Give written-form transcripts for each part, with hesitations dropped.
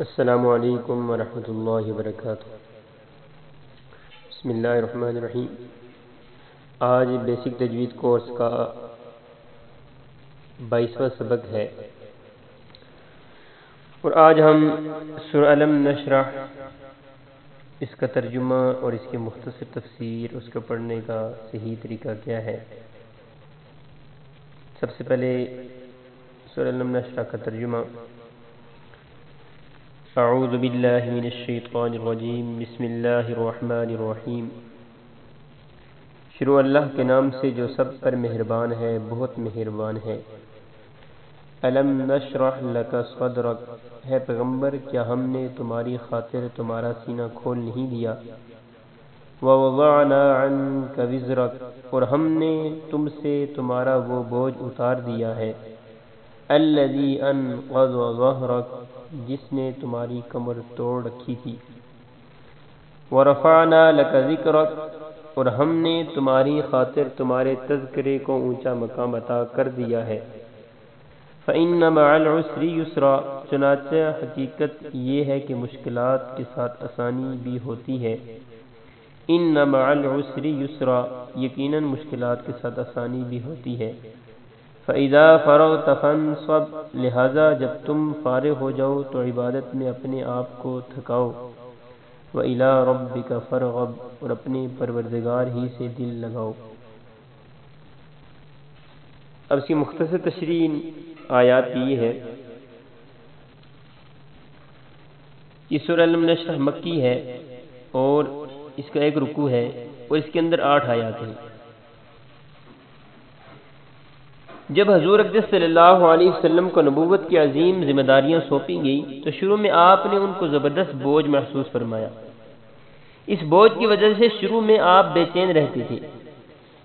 السلام علیکم ورحمۃ اللہ وبرکاتہ۔ بسم اللہ الرحمن الرحیم۔ آج بیسک تجوید کورس کا 22واں سبق ہے اور آج ہم سورہ الم نشرح اس کا ترجمہ اور اس کی مختصر تفسیر، اس کو پڑھنے کا صحیح طریقہ کیا ہے۔ سب سے پہلے سورہ الم نشرح کا ترجمہ۔ اعوذ باللہ من الشیطان الرجیم، بسم اللہ الرحمن الرحیم۔ شروع اللہ کے نام سے جو سب پر مہربان ہے، بہت مہربان ہے۔ الم نشرح لک صدرک، ہے پیغمبر کیا ہم نے تمہاری خاطر تمہارا سینہ کھول نہیں دیا۔ ووضعنا عنک وزرک، اور ہم نے تم سے تمہارا وہ بوجھ اتار دیا ہے۔ الذی انقض ظہرک، جس نے تمہاری کمر توڑ رکھی تھی۔ ورفعنا لک ذکرک، اور ہم نے تمہاری خاطر تمہارے تذکرے کو اونچا مقام عطا کر دیا ہے۔ فإن مع العسر یسرا، چنانچہ حقیقت یہ ہے کہ مشکلات کے ساتھ آسانی بھی ہوتی ہے۔ ان مع العسر یسرا، یقیناً مشکلات کے ساتھ آسانی بھی ہوتی ہے۔ فإذا فرغت فانصب، لہذا جب تم فارغ ہو جاؤ تو عبادت میں اپنے آپ کو تھکاؤ۔ وإلی ربک فارغب، اور اپنے پروردگار ہی سے دل لگاؤ۔ اب اس کی مختصر تشریح آیات یہ ہے کہ سورہ الم نشرح مکی ہے اور اس کا ایک رکوع ہے اور اس کے اندر 8 آیات ہیں۔ جب حضور اقدس صلی اللہ علیہ وسلم کو نبوت کی عظیم ذمہ داریاں سونپی گئی تو شروع میں آپ نے ان کو زبردست بوجھ محسوس فرمایا۔ اس بوجھ کی وجہ سے شروع میں آپ بے چین رہتے تھے،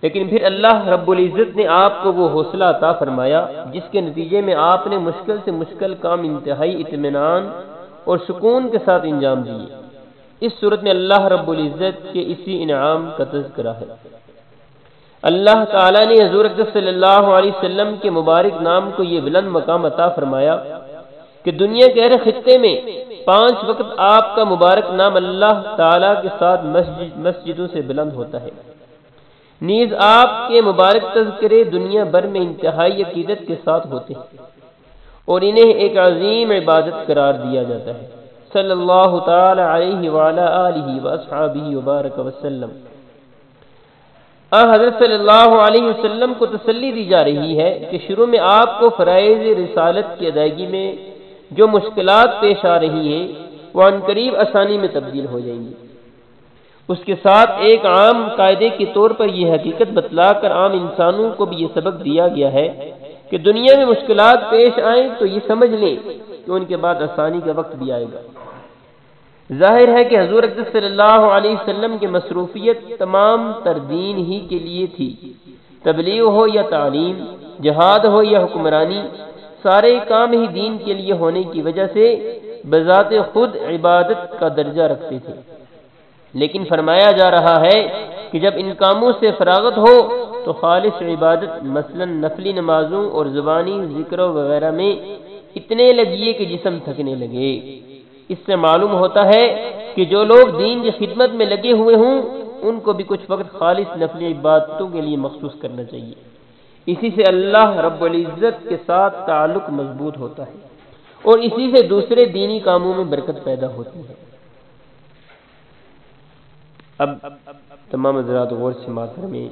لیکن پھر اللہ رب العزت نے آپ کو وہ حوصلہ عطا فرمایا جس کے نتیجے میں آپ نے مشکل سے مشکل کام انتہائی اطمینان اور سکون کے ساتھ انجام دیے۔ اس صورت میں اللہ رب العزت کے اسی انعام کا تذکرہ ہے۔ اللہ تعالیٰ نے حضور اقدس صلی اللہ علیہ وسلم کے مبارک نام کو یہ بلند مقام عطا فرمایا کہ دنیا کے ہر خطے میں 5 وقت آپ کا مبارک نام اللہ تعالیٰ کے ساتھ مسجدوں سے بلند ہوتا ہے۔ نیز آپ کے مبارک تذکرے دنیا بھر میں انتہائی عقیدت کے ساتھ ہوتے ہیں اور انہیں ایک عظیم عبادت قرار دیا جاتا ہے۔ صلی اللہ تعالی علیہ وعلی آلہ واصحابہ وبارک وسلم۔ حضرت صلی اللہ علیہ وسلم کو تسلی دی جا رہی ہے کہ شروع میں آپ کو فرائض رسالت کی ادائیگی میں جو مشکلات پیش آ رہی ہیں وہ عنقریب آسانی میں تبدیل ہو جائیں گی۔ اس کے ساتھ ایک عام قاعدے کے طور پر یہ حقیقت بتلا کر عام انسانوں کو بھی یہ سبق دیا گیا ہے کہ دنیا میں مشکلات پیش آئیں تو یہ سمجھ لیں کہ ان کے بعد آسانی کا وقت بھی آئے گا۔ ظاہر ہے کہ حضور اقدس صلی اللہ علیہ وسلم کی مصروفیت تمام تر دین ہی کے لیے تھی۔ تبلیغ ہو یا تعلیم، جہاد ہو یا حکمرانی، سارے کام ہی دین کے لیے ہونے کی وجہ سے بذات خود عبادت کا درجہ رکھتے تھے، لیکن فرمایا جا رہا ہے کہ جب ان کاموں سے فراغت ہو تو خالص عبادت مثلا نفلی نمازوں اور زبانی ذکر وغیرہ میں اتنے لگیے کہ جسم تھکنے لگے۔ اس سے معلوم ہوتا ہے کہ جو لوگ دین کی خدمت میں لگے ہوئے ہوں ان کو بھی کچھ وقت خالص نفلی عبادتوں کے لیے مخصوص کرنا چاہیے۔ اسی سے اللہ رب العزت کے ساتھ تعلق مضبوط ہوتا ہے اور اسی سے دوسرے دینی کاموں میں برکت پیدا ہوتی ہے۔ اب تمام حضرات غور سے ماتر میں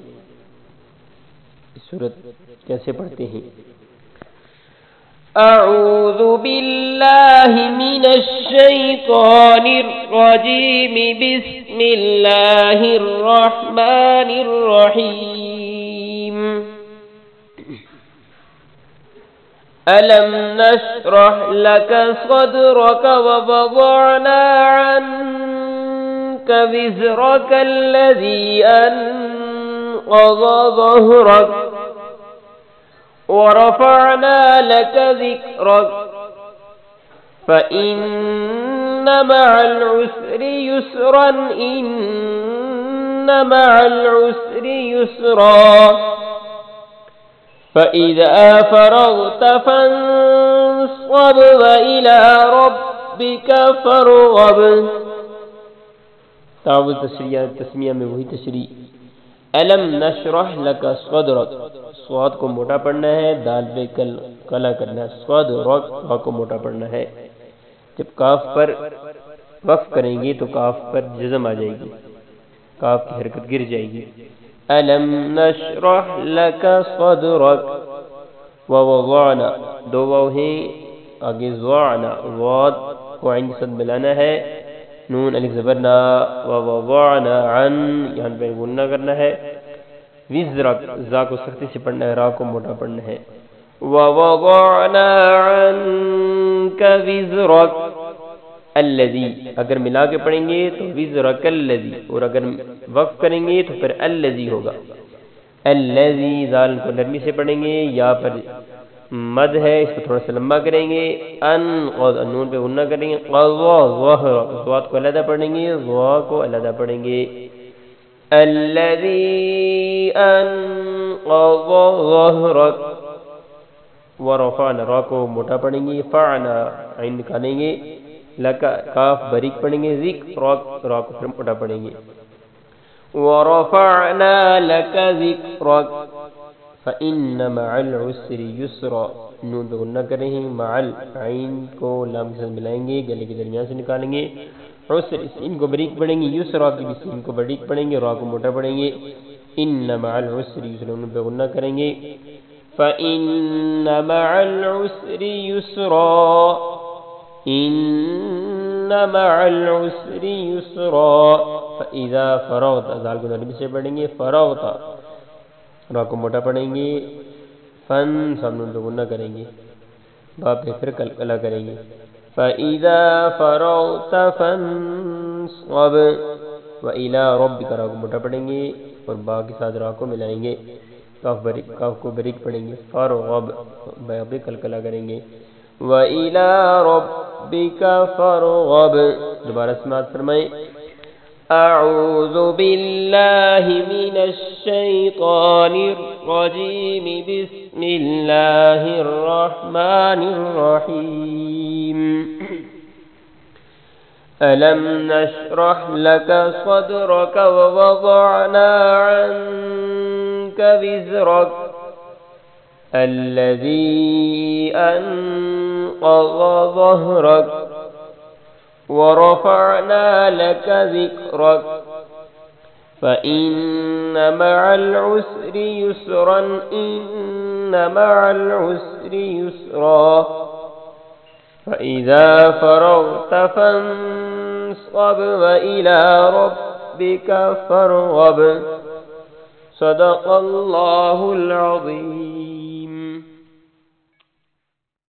اس صورت کیسے پڑھتے ہیں۔ اعوذ باللہ من الشیطان الرجیم، بسم اللہ الرحمن الرحیم۔ الم نشرح لک صدرک ووضعنا عنک وزرک الذی انقض ظہرک ورفعنا لك ذكرك فإن مع العسر يسرا، إن مع العسر يسرا، فإذا فرغت فانصب وإلى ربك ربك فارغب. تعوذ تسمیہ میں وہی تشریح. الم نشرح لک صدرک، صاد کو موٹا پڑھنا ہے، دال پہ کلا کرنا ہے، صدرک را کو موٹا پڑھنا ہے. جب کاف پر وقف کریں گے تو کاف پر جزم آ جائے گی، کاف کی حرکت گر جائے گی. الم نشرح لک صدرک. ووضعنا، دو واو ہیں آگے ضعنا، واد کو عین کے ساتھ ملانا ہے، نون الف زبر نا. ووضعنا عن، یہاں پہ غنہ کرنا ہے. وزرک، زا کو سختی سے پڑھنا ہے، را کو موٹا پڑھنا ہے. ووضعنا عنك وزرك. الذی، اگر ملا کے پڑھیں گے تو وزرک الذی، اور اگر وقف کریں گے تو پھر الذی ہوگا. الذی، زال کو نرمی سے پڑھیں گے، یا پر مد ہے اس کو تھوڑا سا لمبا کریں گے. ان، اور نون پہ غنہ کریں گے. قضا، ظہر، ضاد کو علیحدہ پڑھیں گے، ضا کو علیحدہ پڑھیں گے. الذي أنقض ظهرك. ورفعنا، را کو موٹا پڑھیں گے. فعنا، عین نکالیں گے. لکا، کاف بریک پڑھیں گے. ذکر، را کو پھر موٹا پڑھیں گے. ورفعنا لك ذكرك. فإن مع العسر يسرا، نون پہ غنہ کریں گے. مع العین کو لام کے ساتھ ملائیں گے، گلے کے درمیان سے نکالیں گے. عسر، سین کو بریک پڑھیں گے. یسرا کی بھی سین کو بریک پڑھیں گے، را کو موٹا پڑھیں گے. ان مع العسر یسرا، نون پہ غنہ کریں گے. فإن مع العسر يسرا. ان مع العسر يسرا. فإذا فرغت، ذال کو نرمی سے پڑھیں گے. فرغت، را کو موٹا پڑھیں گے. فن، سامنے پہ غنہ کریں گے، با پہ پھر کلکلا کریں گے. فإذا فرغت فانصب. وإلى ربك، را کو موٹا پڑھیں گے اور با کے ساتھ را کو ملائیں گے. کاف کو بریک پڑھیں گے. فرغب، با پہ کلکلا کریں گے. وإلى ربك فارغب. دوبارہ سماعت فرمائیں. أعوذ بالله من الشيطان الرجيم. بسم الله الرحمن الرحيم. ألم نشرح لك صدرك ووضعنا عنك وزرك الذي أنقض ظهرك ورفعنا لك ذكرك فإن مع العسر يسرا. إن مع العسر يسرا. فإذا فرغت فانصب وإلى ربك فارغب. صدق الله العظيم.